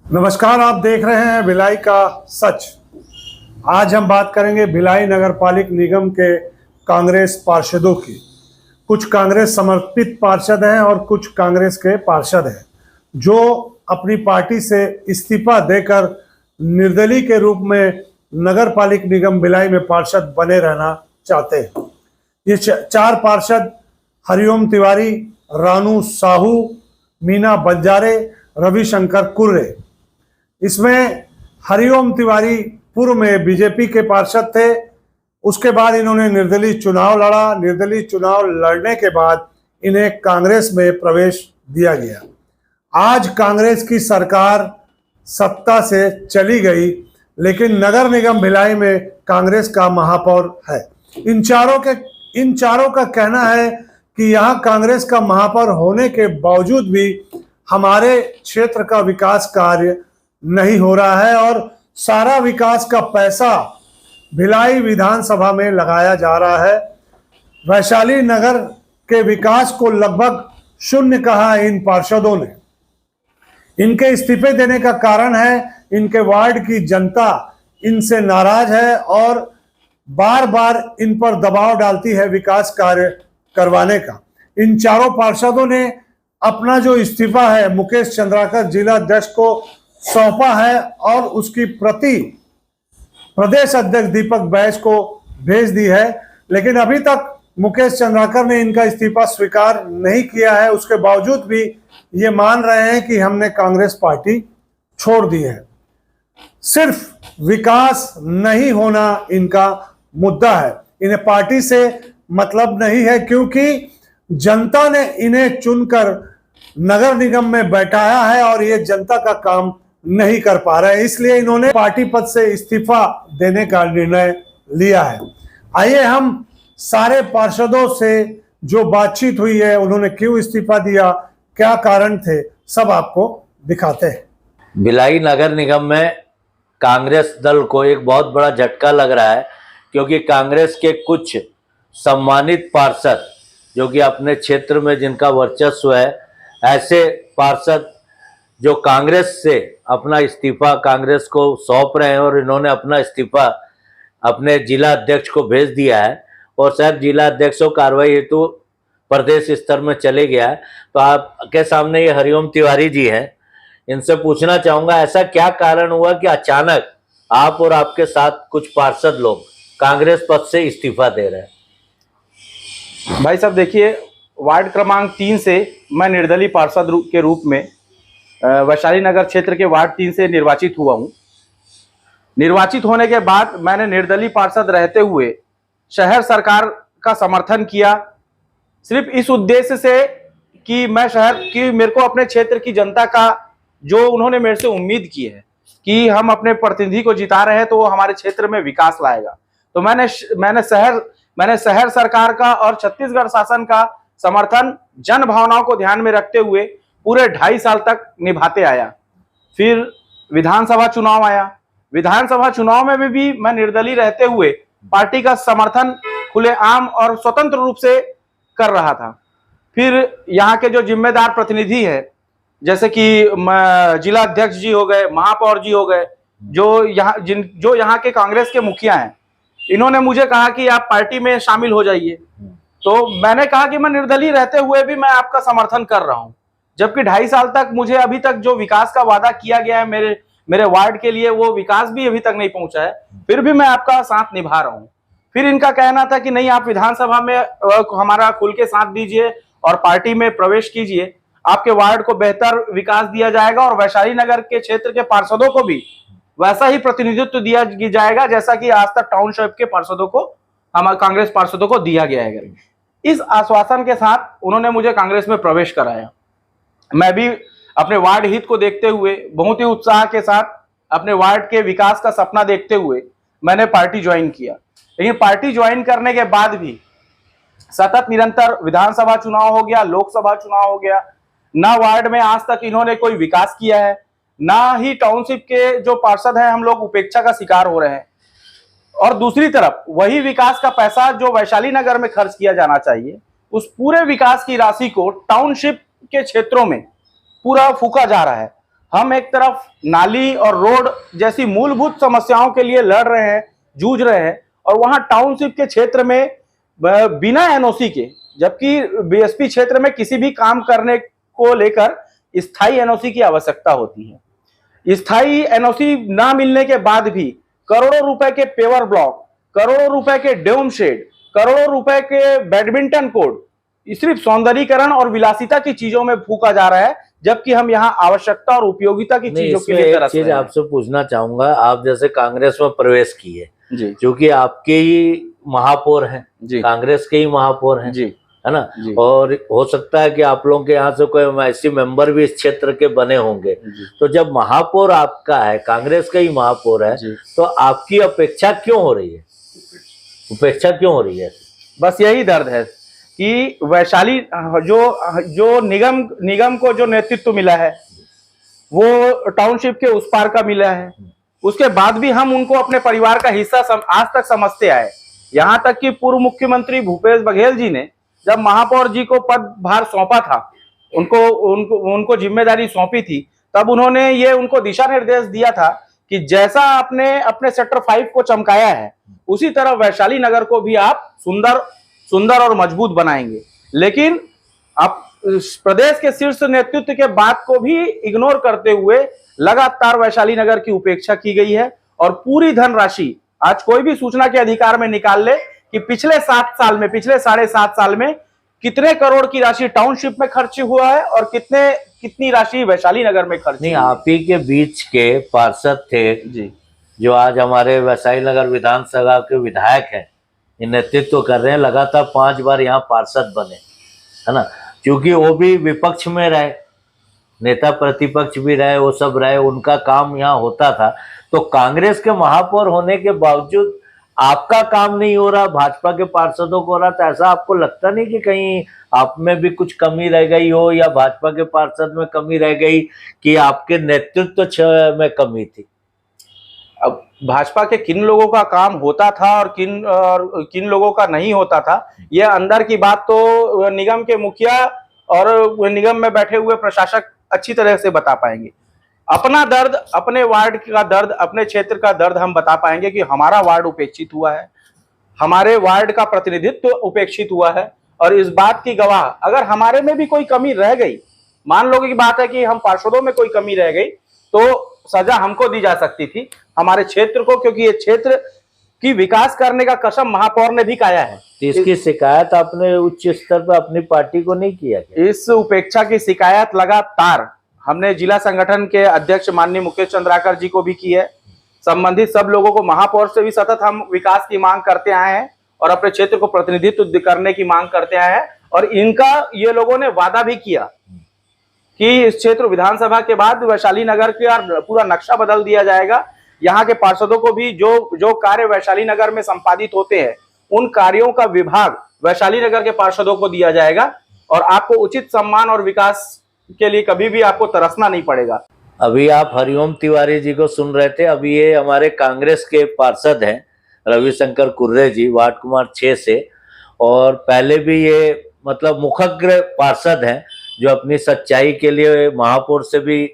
नमस्कार, आप देख रहे हैं भिलाई का सच। आज हम बात करेंगे भिलाई नगर पालिक निगम के कांग्रेस पार्षदों की। कुछ कांग्रेस समर्पित पार्षद हैं और कुछ कांग्रेस के पार्षद हैं जो अपनी पार्टी से इस्तीफा देकर निर्दलीय के रूप में नगर पालिक निगम भिलाई में पार्षद बने रहना चाहते हैं। ये चार पार्षद हरिओम तिवारी, रानू साहू, मीना बंजारे, रविशंकर कुर्रे। इसमें हरिओम तिवारी पूर्व में बीजेपी के पार्षद थे। उसके बाद इन्होंने निर्दलीय चुनाव लड़ा। निर्दलीय चुनाव लड़ने के बाद इन्हें कांग्रेस में प्रवेश दिया गया। आज कांग्रेस की सरकार सत्ता से चली गई, लेकिन नगर निगम भिलाई में कांग्रेस का महापौर है। इन चारों का कहना है कि यहाँ कांग्रेस का महापौर होने के बावजूद भी हमारे क्षेत्र का विकास कार्य नहीं हो रहा है और सारा विकास का पैसा भिलाई विधानसभा में लगाया जा रहा है। वैशाली नगर के विकास को लगभग शून्य कहा इन पार्षदों ने। इनके इस्तीफे देने का कारण है इनके वार्ड की जनता इनसे नाराज है और बार बार इन पर दबाव डालती है विकास कार्य करवाने का। इन चारों पार्षदों ने अपना जो इस्तीफा है मुकेश चंद्राकर जिला अध्यक्ष को सौंपा है और उसकी प्रति प्रदेश अध्यक्ष दीपक बैस को भेज दी है, लेकिन अभी तक मुकेश चंद्राकर ने इनका इस्तीफा स्वीकार नहीं किया है। उसके बावजूद भी ये मान रहे हैं कि हमने कांग्रेस पार्टी छोड़ दी है। सिर्फ विकास नहीं होना इनका मुद्दा है। इन्हें पार्टी से मतलब नहीं है क्योंकि जनता ने इन्हें चुनकर नगर निगम में बैठाया है और ये जनता का काम नहीं कर पा रहे हैं, इसलिए इन्होंने पार्टी पद से इस्तीफा देने का निर्णय लिया है। आइए हम सारे पार्षदों से जो बातचीत हुई है, उन्होंने क्यों इस्तीफा दिया, क्या कारण थे, सब आपको दिखाते हैं। भिलाई नगर निगम में कांग्रेस दल को एक बहुत बड़ा झटका लग रहा है क्योंकि कांग्रेस के कुछ सम्मानित पार्षद जो कि अपने क्षेत्र में जिनका वर्चस्व है, ऐसे पार्षद जो कांग्रेस से अपना इस्तीफा कांग्रेस को सौंप रहे हैं और इन्होंने अपना इस्तीफा अपने जिला अध्यक्ष को भेज दिया है और शायद जिला अध्यक्ष को कार्रवाई हेतु प्रदेश स्तर में चले गया है। तो आपके सामने ये हरिओम तिवारी जी हैं, इनसे पूछना चाहूँगा ऐसा क्या कारण हुआ कि अचानक आप और आपके साथ कुछ पार्षद लोग कांग्रेस पद से इस्तीफा दे रहे हैं। भाई साहब देखिए, वार्ड क्रमांक 3 से मैं निर्दलीय पार्षद के रूप में वैशाली नगर क्षेत्र के वार्ड 3 से निर्वाचित हुआ हूं। निर्वाचित होने के बाद मैंने निर्दलीय पार्षद रहते हुए शहर सरकार का समर्थन किया, सिर्फ इस उद्देश्य से कि मेरे को अपने क्षेत्र की जनता का जो उन्होंने मेरे से उम्मीद की है कि हम अपने प्रतिनिधि को जिता रहे हैं तो वो हमारे क्षेत्र में विकास लाएगा। तो मैंने शहर सरकार का और छत्तीसगढ़ शासन का समर्थन जन भावनाओं को ध्यान में रखते हुए पूरे 2.5 साल तक निभाते आया। फिर विधानसभा चुनाव आया। विधानसभा चुनाव में भी मैं निर्दलीय रहते हुए पार्टी का समर्थन खुलेआम और स्वतंत्र रूप से कर रहा था। फिर यहाँ के जो जिम्मेदार प्रतिनिधि हैं, जैसे कि जिला अध्यक्ष जी हो गए, महापौर जी हो गए, जो यहाँ के कांग्रेस के मुखिया हैं, इन्होंने मुझे कहा कि आप पार्टी में शामिल हो जाइए। तो मैंने कहा कि मैं निर्दलीय रहते हुए भी मैं आपका समर्थन कर रहा हूं, जबकि 2.5 साल तक मुझे अभी तक जो विकास का वादा किया गया है मेरे वार्ड के लिए, वो विकास भी अभी तक नहीं पहुंचा है, फिर भी मैं आपका साथ निभा रहा हूं। फिर इनका कहना था कि नहीं, आप विधानसभा में हमारा खुल के साथ दीजिए और पार्टी में प्रवेश कीजिए, आपके वार्ड को बेहतर विकास दिया जाएगा और वैशाली नगर के क्षेत्र के पार्षदों को भी वैसा ही प्रतिनिधित्व दिया जाएगा जैसा कि आज तक टाउनशिप के पार्षदों को, हमारे कांग्रेस पार्षदों को दिया गया है। इस आश्वासन के साथ उन्होंने मुझे कांग्रेस में प्रवेश कराया। मैं भी अपने वार्ड हित को देखते हुए बहुत ही उत्साह के साथ अपने वार्ड के विकास का सपना देखते हुए मैंने पार्टी ज्वाइन किया। लेकिन पार्टी ज्वाइन करने के बाद भी सतत निरंतर विधानसभा चुनाव हो गया, लोकसभा चुनाव हो गया, ना वार्ड में आज तक इन्होंने कोई विकास किया है, ना ही टाउनशिप के जो पार्षद हैं हम लोग उपेक्षा का शिकार हो रहे हैं। और दूसरी तरफ वही विकास का पैसा जो वैशाली नगर में खर्च किया जाना चाहिए, उस पूरे विकास की राशि को टाउनशिप के क्षेत्रों में पूरा फूका जा रहा है। हम एक तरफ नाली और रोड जैसी मूलभूत समस्याओं के लिए लड़ रहे हैं, जूझ रहे हैं, और वहां टाउनशिप के क्षेत्र में बिना एनओसी के, जबकि बीएसपी क्षेत्र में किसी भी काम करने को लेकर स्थायी एनओसी की आवश्यकता होती है। स्थायी एनओसी ना मिलने के बाद भी करोड़ों रुपए के पेवर ब्लॉक, करोड़ों रुपए के डोम शेड, करोड़ों रुपए के बैडमिंटन कोर्ट सिर्फ सौंदर्यीकरण और विलासिता की चीजों में फूका जा रहा है, जबकि हम यहाँ आवश्यकता और उपयोगिता की नहीं, चीजों के इसमें लिए एक तरस चीज रहे हैं। आपसे पूछना चाहूंगा, आप जैसे कांग्रेस में प्रवेश किए जी क्योंकि आपके ही महापौर हैं, जी कांग्रेस के ही महापौर हैं, जी है ना, जी और हो सकता है कि आप लोगों के यहाँ से कोई एमआईसी मेंबर भी इस क्षेत्र के बने होंगे। जी तो जब महापौर आपका है, कांग्रेस का ही महापौर है, जी। तो आपकी अपेक्षा क्यों हो रही है, उपेक्षा क्यों हो रही है? बस यही दर्द है कि वैशाली जो निगम को जो नेतृत्व मिला है वो टाउनशिप के उस पार का मिला है, उसके बाद भी हम उनको अपने परिवार का हिस्सा आज तक समझते आए। यहाँ तक कि पूर्व मुख्यमंत्री भूपेश बघेल जी ने जब महापौर जी को पदभार सौंपा था, उनको जिम्मेदारी सौंपी थी, तब उन्होंने ये उनको दिशा निर्देश दिया था कि जैसा आपने अपने सेक्टर 5 को चमकाया है, उसी तरह वैशाली नगर को भी आप सुंदर और मजबूत बनाएंगे। लेकिन अब प्रदेश के शीर्ष नेतृत्व के बात को भी इग्नोर करते हुए लगातार वैशाली नगर की उपेक्षा की गई है, और पूरी धनराशि आज कोई भी सूचना के अधिकार में निकाल ले कि पिछले 7.5 साल में कितने करोड़ की राशि टाउनशिप में खर्च हुआ है और कितनी राशि वैशाली नगर में खर्च। नहीं, आप ही के बीच के पार्षद थे जी, जो आज हमारे वैशाली नगर विधानसभा के विधायक हैं, ये नेतृत्व कर रहे हैं, लगातार 5 बार यहाँ पार्षद बने, है ना, क्योंकि वो भी विपक्ष में रहे, नेता प्रतिपक्ष भी रहे, वो सब रहे, उनका काम यहाँ होता था। तो कांग्रेस के महापौर होने के बावजूद आपका काम नहीं हो रहा, भाजपा के पार्षदों को हो रहा, तो ऐसा आपको लगता नहीं कि कहीं आप में भी कुछ कमी रह गई हो, या भाजपा के पार्षद में कमी रह गई, कि आपके नेतृत्व में कमी थी? अब भाजपा के किन लोगों का काम होता था और किन लोगों का नहीं होता था, यह अंदर की बात तो निगम के मुखिया और निगम में बैठे हुए प्रशासक अच्छी तरह से बता पाएंगे। अपना दर्द, अपने वार्ड का दर्द, अपने क्षेत्र का दर्द हम बता पाएंगे कि हमारा वार्ड उपेक्षित हुआ है, हमारे वार्ड का प्रतिनिधित्व उपेक्षित हुआ है, और इस बात की गवाह अगर हमारे में भी कोई कमी रह गई, मान लो की बात है कि हम पार्षदों में कोई कमी रह गई, तो सजा हमको दी जा सकती थी, हमारे क्षेत्र को, क्योंकि ये क्षेत्र की विकास करने का कसम महापौर ने भी खाया है। तो इसकी शिकायत आपने उच्च स्तर पर अपनी पार्टी को नहीं किया क्या? इस उपेक्षा की शिकायत लगातार हमने जिला संगठन के अध्यक्ष माननीय मुकेश चंद्राकर जी को भी की है, संबंधित सब लोगों को, महापौर से भी सतत हम विकास की मांग करते आए हैं और अपने क्षेत्र को प्रतिनिधित्व करने की मांग करते आए हैं, और इनका ये लोगों ने वादा भी किया कि इस क्षेत्र विधानसभा के बाद वैशाली नगर का पूरा नक्शा बदल दिया जाएगा। यहाँ के पार्षदों को भी जो कार्य वैशाली नगर में संपादित होते हैं, उन कार्यों का विभाग वैशाली नगर के पार्षदों को दिया जाएगा, और आपको उचित सम्मान और विकास के लिए कभी भी आपको तरसना नहीं पड़ेगा। अभी आप हरिओम तिवारी जी को सुन रहे थे, अभी ये हमारे कांग्रेस के पार्षद हैं रविशंकर कुर्रे जी, वार्ड कुमार 6 से, और पहले भी ये मतलब मुखग्र पार्षद हैं जो अपनी सच्चाई के लिए महापौर से भी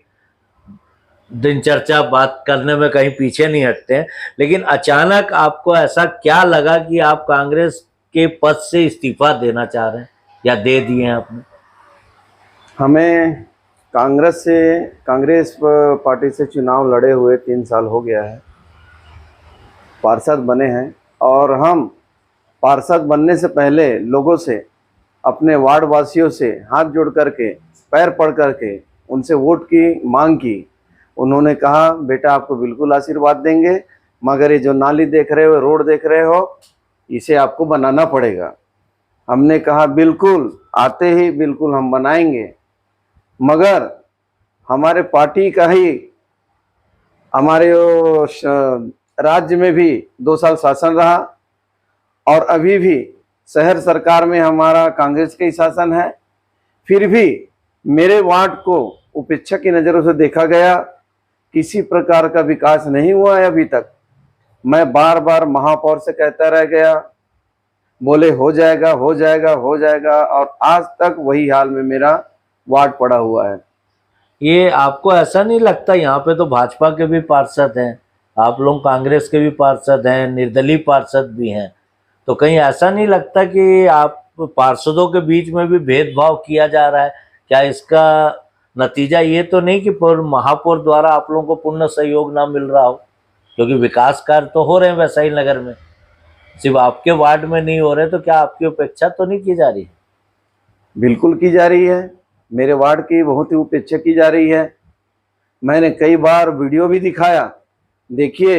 दिनचर्चा बात करने में कहीं पीछे नहीं हटते हैं। लेकिन अचानक आपको ऐसा क्या लगा कि आप कांग्रेस के पद से इस्तीफा देना चाह रहे हैं, या दे दिए हैं आपने? हमें कांग्रेस पार्टी से चुनाव लड़े हुए 3 साल हो गया है, पार्षद बने हैं, और हम पार्षद बनने से पहले लोगों से, अपने वार्ड वासियों से हाथ जोड़ करके, पैर पड़ करके उनसे वोट की मांग की। उन्होंने कहा बेटा आपको बिल्कुल आशीर्वाद देंगे, मगर ये जो नाली देख रहे हो, रोड देख रहे हो, इसे आपको बनाना पड़ेगा। हमने कहा बिल्कुल, आते ही बिल्कुल हम बनाएंगे, मगर हमारे पार्टी का ही हमारे राज्य में भी 2 साल शासन रहा, और अभी भी शहर सरकार में हमारा कांग्रेस का ही शासन है, फिर भी मेरे वार्ड को उपेक्षा की नज़रों से देखा गया, किसी प्रकार का विकास नहीं हुआ है अभी तक। मैं बार बार महापौर से कहता रह गया, बोले हो जाएगा हो जाएगा हो जाएगा, और आज तक वही हाल में मेरा वार्ड पड़ा हुआ है। ये आपको ऐसा नहीं लगता, यहाँ पे तो भाजपा के भी पार्षद हैं, आप लोग कांग्रेस के भी पार्षद हैं, निर्दलीय पार्षद भी हैं, तो कहीं ऐसा नहीं लगता कि आप पार्षदों के बीच में भी भेदभाव किया जा रहा है? क्या इसका नतीजा ये तो नहीं कि महापौर द्वारा आप लोगों को पूर्ण सहयोग ना मिल रहा हो? क्योंकि विकास कार्य तो हो रहे हैं वैशाली नगर में, सिर्फ आपके वार्ड में नहीं हो रहे, तो क्या आपकी उपेक्षा तो नहीं की जा रही है? बिल्कुल की जा रही है, मेरे वार्ड की बहुत ही उपेक्षा की जा रही है। मैंने कई बार वीडियो भी दिखाया, देखिए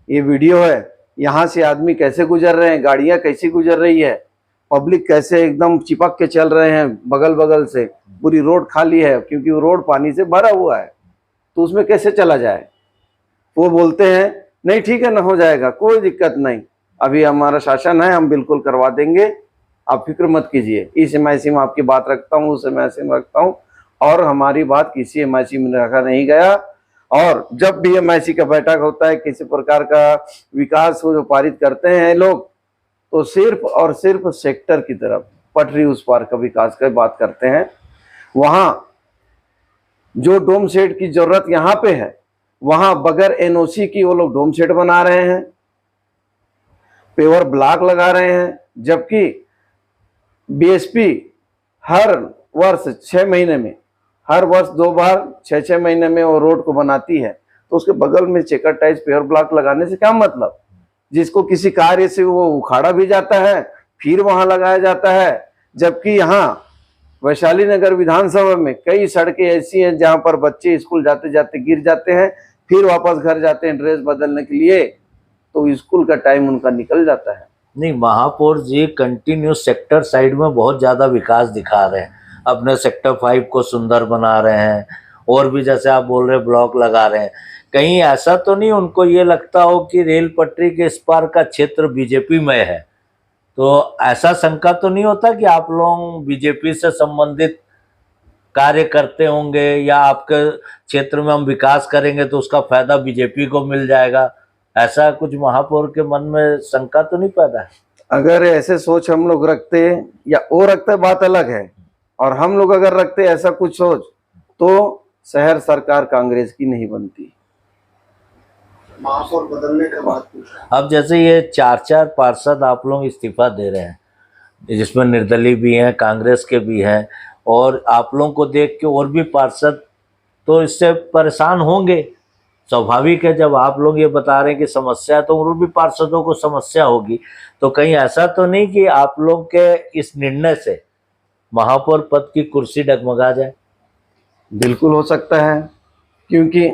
ये वीडियो है, यहाँ से आदमी कैसे गुजर रहे हैं, गाड़ियाँ कैसी गुजर रही है, पब्लिक कैसे एकदम चिपक के चल रहे हैं बगल बगल से, पूरी रोड खाली है क्योंकि वो रोड पानी से भरा हुआ है, तो उसमें कैसे चला जाए। वो बोलते हैं नहीं ठीक है ना, हो जाएगा, कोई दिक्कत नहीं, अभी हमारा शासन है, हम बिल्कुल करवा देंगे, आप फिक्र मत कीजिए, इस MIC में आपकी बात रखता हूँ, उस MIC में रखता हूँ, और हमारी बात किसी MIC में रखा नहीं गया। और जब भी MIC का बैठक होता है, किसी प्रकार का विकास जो पारित करते हैं लोग, तो सिर्फ और सिर्फ सेक्टर की तरफ, पटरी उस पार का विकास की बात करते हैं। वहाँ जो डोम सेट की जरूरत यहाँ पे है, वहाँ बगैर NOC की वो लोग डोम सेट बना रहे हैं, पेवर ब्लॉक लगा रहे हैं, जबकि BSP हर वर्ष 6 महीने में, हर वर्ष 2 बार 6-6 महीने में वो रोड को बनाती है, तो उसके बगल में चेकर टाइज पेवर ब्लॉक लगाने से क्या मतलब? जिसको किसी कार्य से वो उखाड़ा भी जाता है, फिर वहां लगाया जाता है। जबकि यहाँ वैशाली नगर विधानसभा में कई सड़कें ऐसी हैं जहां पर बच्चे स्कूल जाते जाते गिर जाते हैं, फिर वापस घर जाते हैं ड्रेस बदलने के लिए, तो स्कूल का टाइम उनका निकल जाता है। नहीं, महापौर जी कंटिन्यू सेक्टर साइड में बहुत ज़्यादा विकास दिखा रहे हैं, अपने सेक्टर 5 को सुंदर बना रहे हैं, और भी जैसे आप बोल रहे हैं ब्लॉक लगा रहे हैं। कहीं ऐसा तो नहीं उनको ये लगता हो कि रेल पटरी के इस पार का क्षेत्र बीजेपी में है? तो ऐसा शंका तो नहीं होता कि आप लोग बीजेपी से संबंधित कार्य करते होंगे, या आपके क्षेत्र में हम विकास करेंगे तो उसका फायदा बीजेपी को मिल जाएगा? ऐसा कुछ महापौर के मन में शंका तो नहीं पैदा है? अगर ऐसे सोच हम लोग रखते या वो रखते बात अलग है, और हम लोग अगर रखते ऐसा कुछ सोच, तो शहर सरकार कांग्रेस की नहीं बनती। महापौर बदलने का बात पूछा। अब जैसे ये 4-4 पार्षद आप लोग इस्तीफा दे रहे हैं, जिसमें निर्दलीय भी हैं, कांग्रेस के भी हैं, और आप लोगों को देख के और भी पार्षद तो इससे परेशान होंगे, स्वाभाविक है। जब आप लोग ये बता रहे हैं कि समस्या है, तो और भी पार्षदों को समस्या होगी। तो कहीं ऐसा तो नहीं कि आप लोग के इस निर्णय से महापौर पद की कुर्सी डगमगा जाए? बिल्कुल हो सकता है, क्योंकि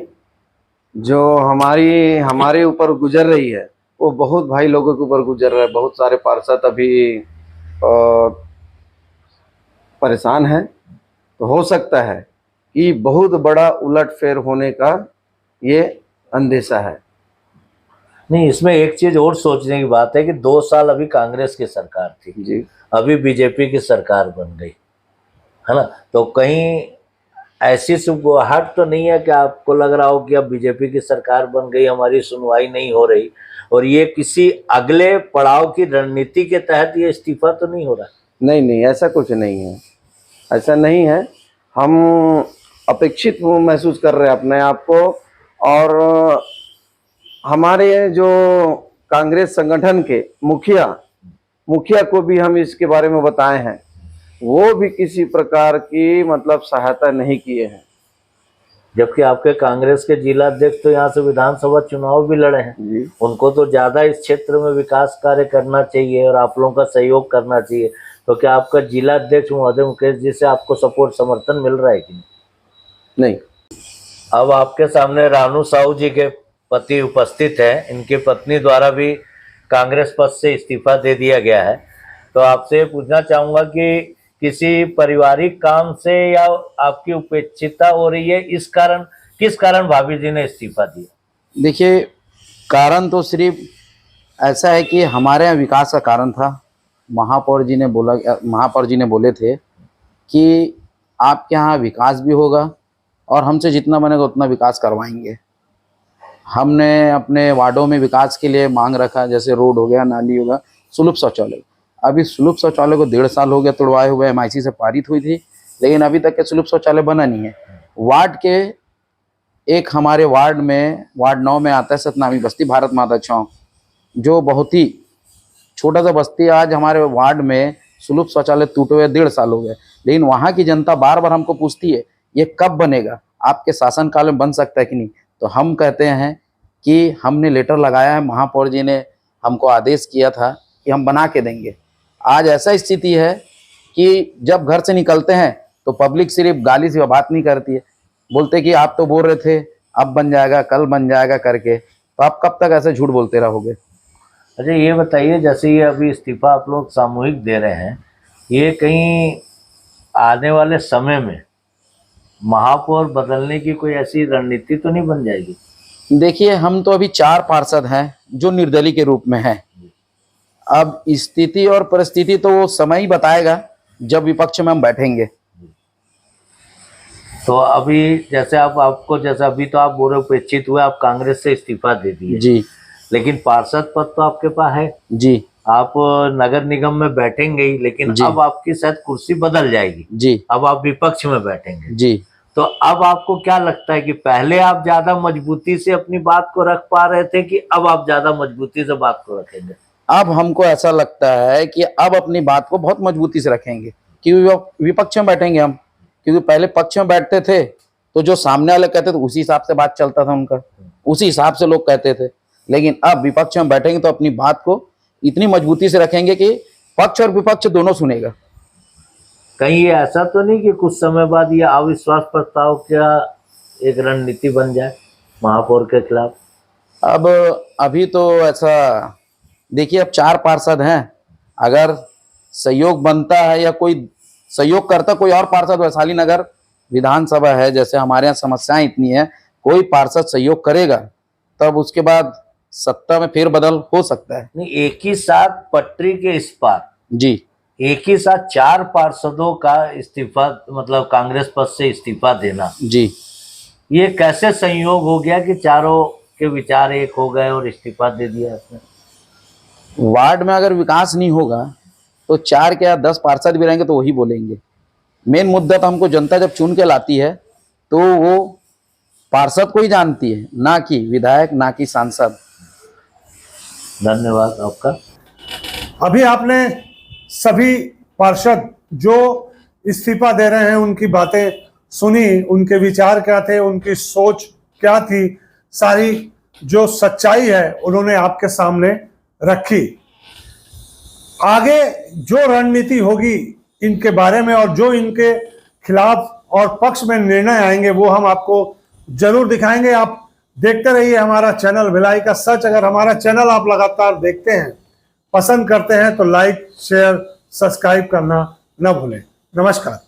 जो हमारे ऊपर गुजर रही है वो बहुत भाई लोगों के ऊपर गुजर रहा है। बहुत सारे पार्षद अभी परेशान हैं, तो हो सकता है कि बहुत बड़ा उलटफेर होने का ये अंदेशा है। नहीं, इसमें एक चीज और सोचने की बात है कि 2 साल अभी कांग्रेस की सरकार थी जी, अभी बीजेपी की सरकार बन गई है ना, तो कहीं ऐसी सुगबुगाहट तो नहीं है कि आपको लग रहा हो कि अब बीजेपी की सरकार बन गई, हमारी सुनवाई नहीं हो रही, और ये किसी अगले पड़ाव की रणनीति के तहत ये इस्तीफा तो नहीं हो रहा? नहीं, ऐसा कुछ नहीं है, ऐसा नहीं है। हम अपेक्षित महसूस कर रहे हैं अपने आप को, और हमारे जो कांग्रेस संगठन के मुखिया को भी हम इसके बारे में बताए हैं, वो भी किसी प्रकार की मतलब सहायता नहीं किए हैं। जबकि आपके कांग्रेस के जिला अध्यक्ष तो यहाँ से विधानसभा चुनाव भी लड़े हैं जी, उनको तो ज्यादा इस क्षेत्र में विकास कार्य करना चाहिए और आप लोगों का सहयोग करना चाहिए। तो क्या आपका जिला अध्यक्ष महोदय मुकेश जी से आपको सपोर्ट समर्थन मिल रहा है कि नहीं? अब आपके सामने रानू साहू जी के पति उपस्थित हैं, इनकी पत्नी द्वारा भी कांग्रेस पद से इस्तीफा दे दिया गया है। तो आपसे पूछना चाहूंगा कि किसी पारिवारिक काम से या आपकी उपेक्षिता हो रही है, इस कारण किस कारण भाभी जी ने इस्तीफा दिया? देखिए, कारण तो सिर्फ ऐसा है कि हमारे यहाँ विकास का कारण था। महापौर जी ने बोले थे कि आपके यहाँ विकास भी होगा और हमसे जितना बनेगा उतना विकास करवाएंगे। हमने अपने वार्डों में विकास के लिए मांग रखा, जैसे रोड हो गया, नाली होगा, सुलभ शौचालय। अभी सुलभ शौचालय को 1.5 साल हो गया तोड़वाए हुए, MIC से पारित हुई थी, लेकिन अभी तक के सुलभ शौचालय बना नहीं है। वार्ड के एक हमारे वार्ड में, वार्ड 9 में आता है सतनामी बस्ती भारत माता चौक, जो बहुत ही छोटा सा बस्ती है। आज हमारे वार्ड में सुलभ शौचालय टूटे हुए 1.5 साल हो गए, लेकिन वहाँ की जनता बार बार हमको पूछती है ये कब बनेगा, आपके शासनकाल में बन सकता है कि नहीं। तो हम कहते हैं कि हमने लेटर लगाया है, महापौर जी ने हमको आदेश किया था कि हम बना के देंगे। आज ऐसा स्थिति है कि जब घर से निकलते हैं तो पब्लिक सिर्फ गाली से बात नहीं करती है, बोलते कि आप तो बोल रहे थे अब बन जाएगा, कल बन जाएगा करके। तो आप कब तक ऐसे झूठ बोलते रहोगे? अच्छा ये बताइए, जैसे ये अभी इस्तीफा आप लोग सामूहिक दे रहे हैं, ये कहीं आने वाले समय में महापौर बदलने की कोई ऐसी रणनीति तो नहीं बन जाएगी? देखिए, हम तो अभी 4 पार्षद हैं जो निर्दलीय के रूप में हैं। अब स्थिति और परिस्थिति तो वो समय ही बताएगा जब विपक्ष में हम बैठेंगे। तो अभी जैसे आपको जैसे अभी तो आप बोल रहे उपेक्षित हुए, आप कांग्रेस से इस्तीफा दे दिए जी, लेकिन पार्षद पद तो आपके पास है जी, आप नगर निगम में बैठेंगे ही, लेकिन जी। अब आपकी शायद कुर्सी बदल जाएगी, जी, अब आप विपक्ष में बैठेंगे। जी। तो अब आपको क्या लगता है कि पहले आप ज्यादा मजबूती से अपनी बात को रख पा रहे थे कि अब आप ज्यादा मजबूती से बात को रखेंगे? अब हमको ऐसा लगता है कि अब अपनी बात को बहुत मजबूती से रखेंगे, क्योंकि विपक्ष में बैठेंगे हम। क्योंकि पहले पक्ष में बैठते थे तो जो सामने वाले कहते थे उसी हिसाब से बात चलता था उनका, उसी हिसाब से लोग कहते थे। लेकिन अब विपक्ष में बैठेंगे तो अपनी बात को इतनी मजबूती से रखेंगे कि पक्ष और विपक्ष दोनों सुनेगा। कहीं ये ऐसा तो नहीं कि कुछ समय बाद ये अविश्वास प्रस्ताव क्या एक रणनीति बन जाए महापौर के खिलाफ? अब अभी तो ऐसा देखिए, अब 4 पार्षद हैं, अगर सहयोग बनता है या कोई सहयोग करता, कोई और पार्षद, वैशाली नगर विधानसभा है, जैसे हमारे यहाँ समस्याएं इतनी है, कोई पार्षद सहयोग करेगा तब उसके बाद सत्ता में फेरबदल हो सकता है। नहीं, एक ही साथ पटरी के इस पार जी, एक ही साथ 4 पार्षदों का इस्तीफा, मतलब कांग्रेस पद से इस्तीफा देना, जी। ये कैसे संयोग हो गया कि चारों के विचार एक हो गए और इस्तीफा दे दिया आपने? वार्ड में अगर विकास नहीं होगा तो 4 क्या 10 पार्षद भी रहेंगे तो वही बोलेंगे। मेन मुद्दा तो हमको जनता जब चुन के लाती है तो वो पार्षद को ही जानती है, ना कि विधायक, ना कि सांसद। धन्यवाद आपका। अभी आपने सभी पार्षद जो इस्तीफा दे रहे हैं उनकी बातें सुनी, उनके विचार क्या थे, उनकी सोच क्या थी, सारी जो सच्चाई है उन्होंने आपके सामने रखी। आगे जो रणनीति होगी इनके बारे में और जो इनके खिलाफ और पक्ष में निर्णय आएंगे वो हम आपको जरूर दिखाएंगे। आप देखते रहिए हमारा चैनल भिलाई का सच। अगर हमारा चैनल आप लगातार देखते हैं, पसंद करते हैं तो लाइक, शेयर, सब्सक्राइब करना न भूलें। नमस्कार।